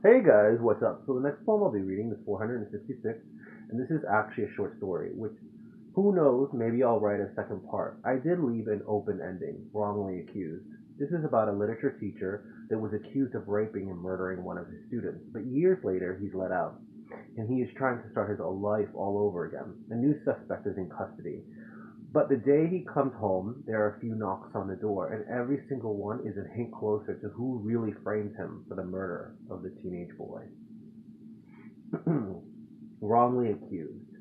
Hey guys, what's up? So the next poem I'll be reading is 466, and this is actually a short story, which, who knows, maybe I'll write a second part. I did leave an open ending, wrongly accused. This is about a literature teacher that was accused of raping and murdering one of his students, but years later he's let out, and he is trying to start his life all over again. A new suspect is in custody. But the day he comes home, there are a few knocks on the door, and every single one is a hint closer to who really framed him for the murder of the teenage boy. Wrongly accused.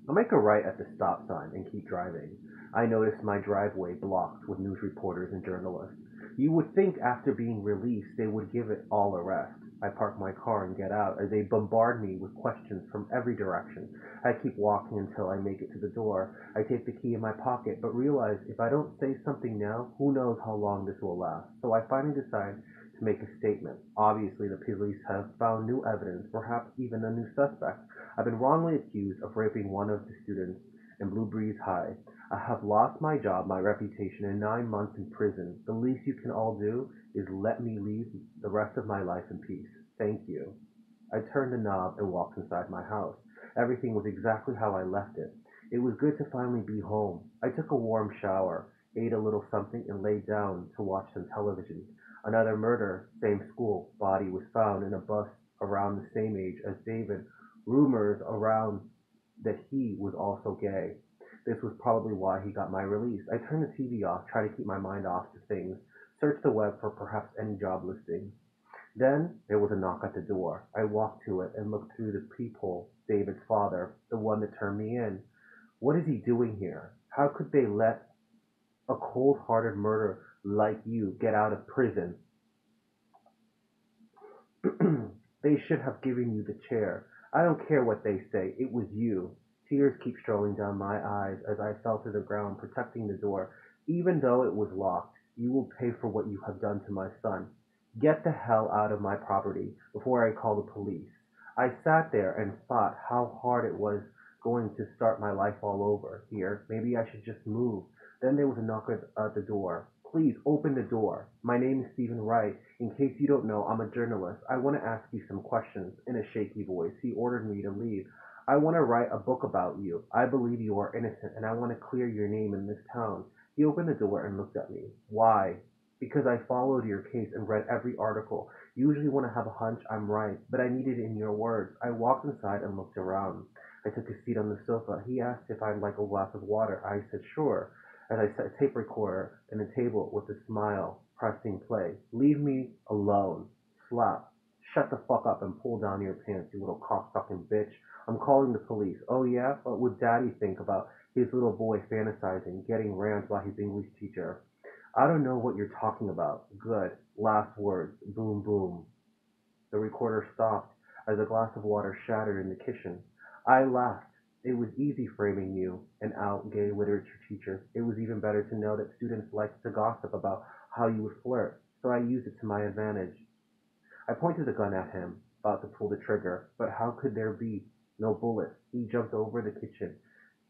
I make a right at the stop sign and keep driving. I notice my driveway blocked with news reporters and journalists. You would think after being released they would give it all a rest. I park my car and get out as they bombard me with questions from every direction. I keep walking until I make it to the door. I take the key in my pocket, but realize if I don't say something now, who knows how long this will last. So I finally decide to make a statement. Obviously, the police have found new evidence, perhaps even a new suspect. I've been wrongly accused of raping one of the students in Blue Breeze High. I have lost my job, my reputation, and 9 months in prison. The least you can all do is let me leave the rest of my life in peace. Thank you. I turned the knob and walked inside my house. Everything was exactly how I left it. It was good to finally be home. I took a warm shower, ate a little something, and laid down to watch some television. Another murder, same school, body was found in a bus around the same age as David. Rumors around that he was also gay. This was probably why he got my release. I turned the TV off, tried to keep my mind off to things, searched the web for perhaps any job listings. Then there was a knock at the door. I walked to it and looked through the peephole. David's father, the one that turned me in. What is he doing here? How could they let a cold-hearted murderer like you get out of prison? They should have given you the chair. I don't care what they say. It was you. Tears keep strolling down my eyes as I fell to the ground, protecting the door. Even though it was locked, you will pay for what you have done to my son. Get the hell out of my property before I call the police. I sat there and thought how hard it was going to start my life all over here. Maybe I should just move. Then there was a knock at the door. Please open the door. My name is Stephen Wright. In case you don't know, I'm a journalist. I want to ask you some questions. In a shaky voice, he ordered me to leave. I want to write a book about you. I believe you are innocent, and I want to clear your name in this town. He opened the door and looked at me. Why? Because I followed your case and read every article. Usually when I have a hunch, I'm right, but I need it in your words. I walked inside and looked around. I took a seat on the sofa. He asked if I'd like a glass of water. I said sure, as I set a tape recorder on the table with a smile, pressing play. Leave me alone. Slap. Shut the fuck up and pull down your pants, you little cocksucking bitch. I'm calling the police. Oh yeah? What would daddy think about his little boy fantasizing, getting rammed by his English teacher? I don't know what you're talking about. Good. Last words. Boom, boom. The recorder stopped as a glass of water shattered in the kitchen. I laughed. It was easy framing you, an out gay literature teacher. It was even better to know that students liked to gossip about how you would flirt, so I used it to my advantage. I pointed the gun at him, about to pull the trigger, but how could there be no bullet? He jumped over the kitchen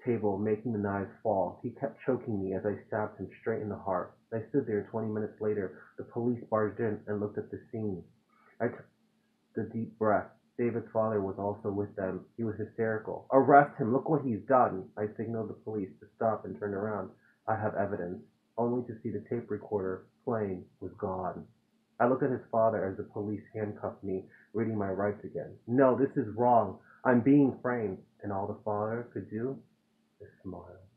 table, making the knives fall. He kept choking me as I stabbed him straight in the heart. I stood there. 20 minutes later, the police barged in and looked at the scene. I took the deep breath. David's father was also with them. He was hysterical. Arrest him! Look what he's done! I signaled the police to stop and turned around. I have evidence, only to see the tape recorder playing was gone. I looked at his father as the police handcuffed me, reading my rights again. No, this is wrong. I'm being framed. And all the father could do is smile.